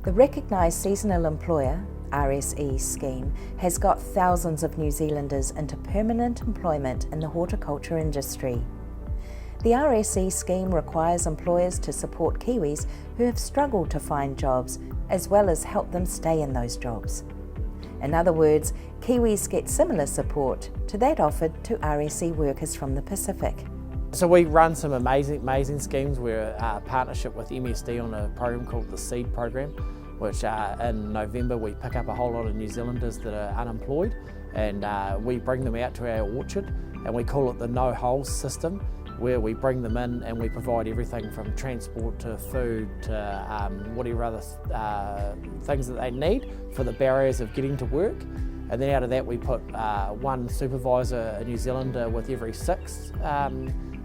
The recognised seasonal employer, RSE scheme, has got thousands of New Zealanders into permanent employment in the horticulture industry. The RSE scheme requires employers to support Kiwis who have struggled to find jobs, as well as help them stay in those jobs. In other words, Kiwis get similar support to that offered to RSE workers from the Pacific. So we run some amazing schemes. We're a partnership with MSD on a program called the SEED program, which in November we pick up a whole lot of New Zealanders that are unemployed, and we bring them out to our orchard, and we call it the no holes system, where we bring them in and we provide everything from transport to food to whatever other things that they need for the barriers of getting to work. And then out of that we put one supervisor, a New Zealander, with every 6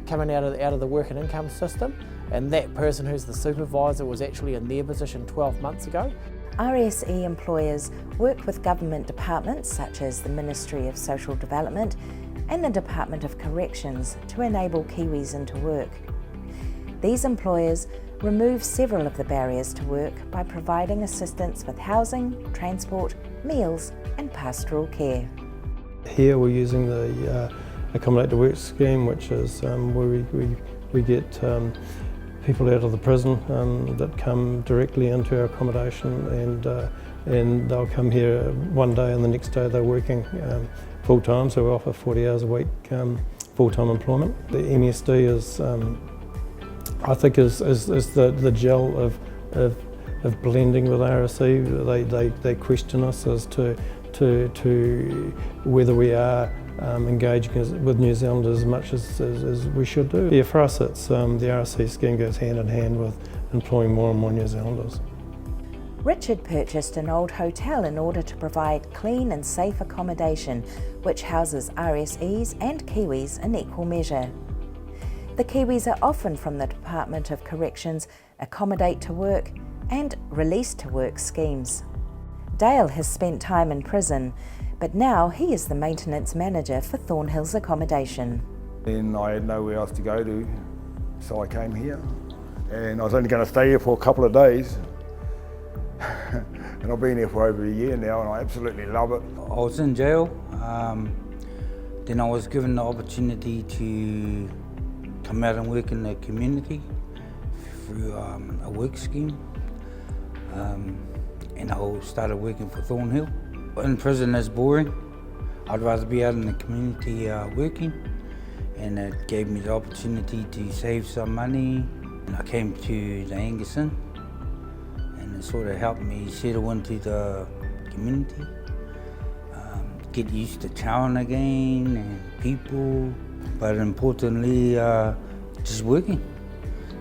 coming out of the work and income system, and that person who's the supervisor was actually in their position 12 months ago. RSE employers work with government departments such as the Ministry of Social Development and the Department of Corrections to enable Kiwis into work. These employers remove several of the barriers to work by providing assistance with housing, transport, meals and pastoral care. Here we're using the Accommodate to Work scheme, which is where we get people out of the prison that come directly into our accommodation, and they'll come here one day and the next day they're working full-time, so we offer 40 hours a week full-time employment. The MSD is, I think, is the gel of blending with RSE. They question us as to whether we are engaging with New Zealanders as much as we should do. Yeah, for us it's the RSE scheme goes hand in hand with employing more and more New Zealanders. Richard purchased an old hotel in order to provide clean and safe accommodation which houses RSEs and Kiwis in equal measure. The Kiwis are often from the Department of Corrections, Accommodate to Work and Release to Work schemes. Dale has spent time in prison, but now he is the maintenance manager for Thornhill's accommodation. Then I had nowhere else to go to, so I came here. And I was only going to stay here for a couple of days. And I've been here for over a year now and I absolutely love it. I was in jail, then I was given the opportunity to come out and work in the community through a work scheme, and I started working for Thornhill. In prison is boring. I'd rather be out in the community working, and it gave me the opportunity to save some money. And I came to the Angus Inn, and it sort of helped me settle into the community, get used to town again and people, but importantly just working,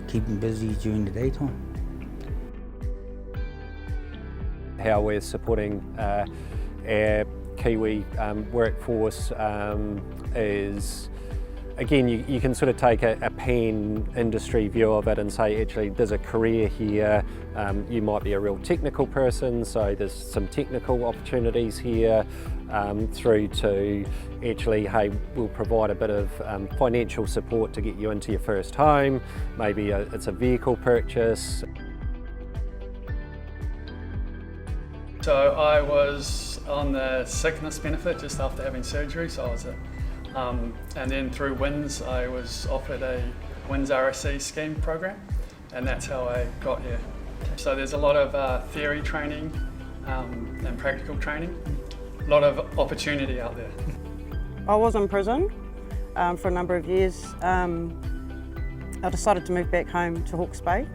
keeping busy during the daytime. How we're supporting our Kiwi workforce is, again, you can sort of take a pan-industry view of it and say, actually, there's a career here. You might be a real technical person, so there's some technical opportunities here, through to actually, hey, we'll provide a bit of financial support to get you into your first home. Maybe it's a vehicle purchase. So I was on the sickness benefit just after having surgery, so I was and then through WINS I was offered a WINS RSE scheme program, and that's how I got here. So there's a lot of theory training and practical training, a lot of opportunity out there. I was in prison for a number of years. I decided to move back home to Hawke's Bay.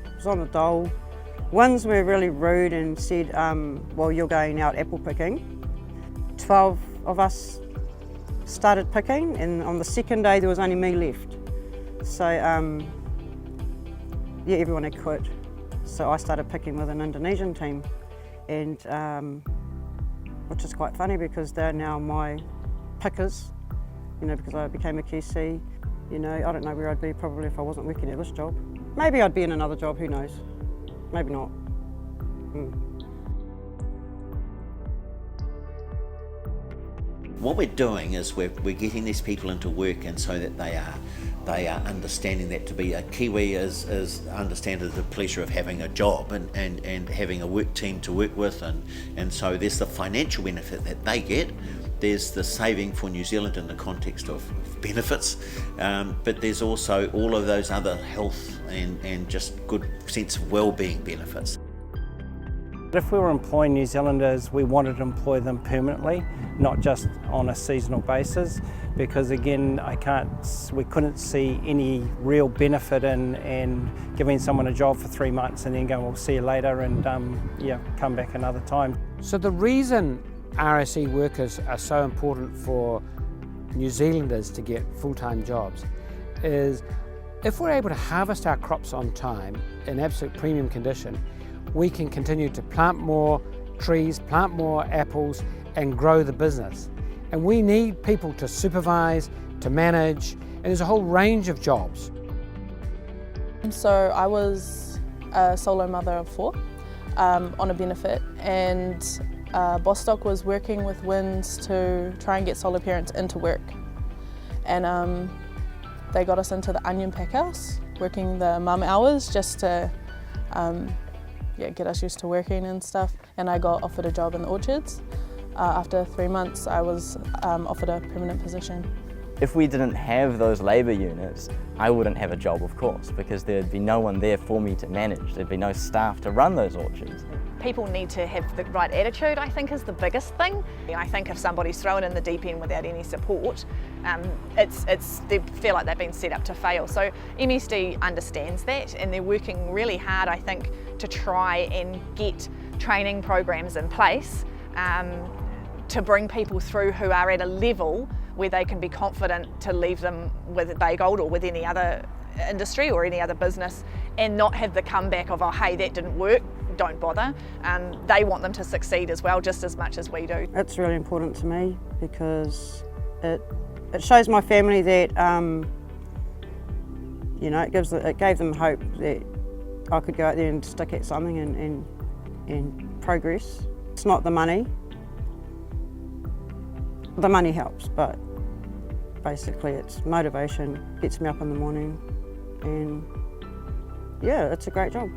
I was on the dole. WINS were really rude and said, well, you're going out apple picking. 12 of us started picking, and on the second day there was only me left. So yeah, everyone had quit. So I started picking with an Indonesian team, and which is quite funny because they're now my pickers, you know, because I became a QC. You know, I don't know where I'd be probably if I wasn't working at this job. Maybe I'd be in another job, who knows? Maybe not. What we're doing is we're getting these people into work, and so that they are understanding that to be a Kiwi is understanding the pleasure of having a job and having a work team to work with, and so there's the financial benefit that they get. There's the saving for New Zealand in the context of benefits, but there's also all of those other health and just good sense of well-being benefits. If we were employing New Zealanders, we wanted to employ them permanently, not just on a seasonal basis, because again, we couldn't see any real benefit in giving someone a job for 3 months and then going, we'll see you later, and come back another time. So the reason RSE workers are so important for New Zealanders to get full-time jobs is if we're able to harvest our crops on time in absolute premium condition, we can continue to plant more trees, plant more apples, and grow the business. And we need people to supervise, to manage, and there's a whole range of jobs. So I was a solo mother of 4 on a benefit, and Bostock was working with WINS to try and get solo parents into work. And they got us into the onion pack house, working the mum hours just to get us used to working and stuff. And I got offered a job in the orchards. After 3 months, I was offered a permanent position. If we didn't have those labour units, I wouldn't have a job, of course, because there'd be no one there for me to manage. There'd be no staff to run those orchards. People need to have the right attitude, I think, is the biggest thing. I think if somebody's thrown in the deep end without any support, they feel like they've been set up to fail. So MSD understands that, and they're working really hard, I think, to try and get training programs in place to bring people through who are at a level where they can be confident to leave them with Baygold or with any other industry or any other business, and not have the comeback of, oh hey, that didn't work, don't bother. They want them to succeed as well, just as much as we do. It's really important to me because it shows my family that it gave them hope that I could go out there and stick at something and progress. It's not the money. The money helps, but basically it's motivation, gets me up in the morning, and yeah, it's a great job.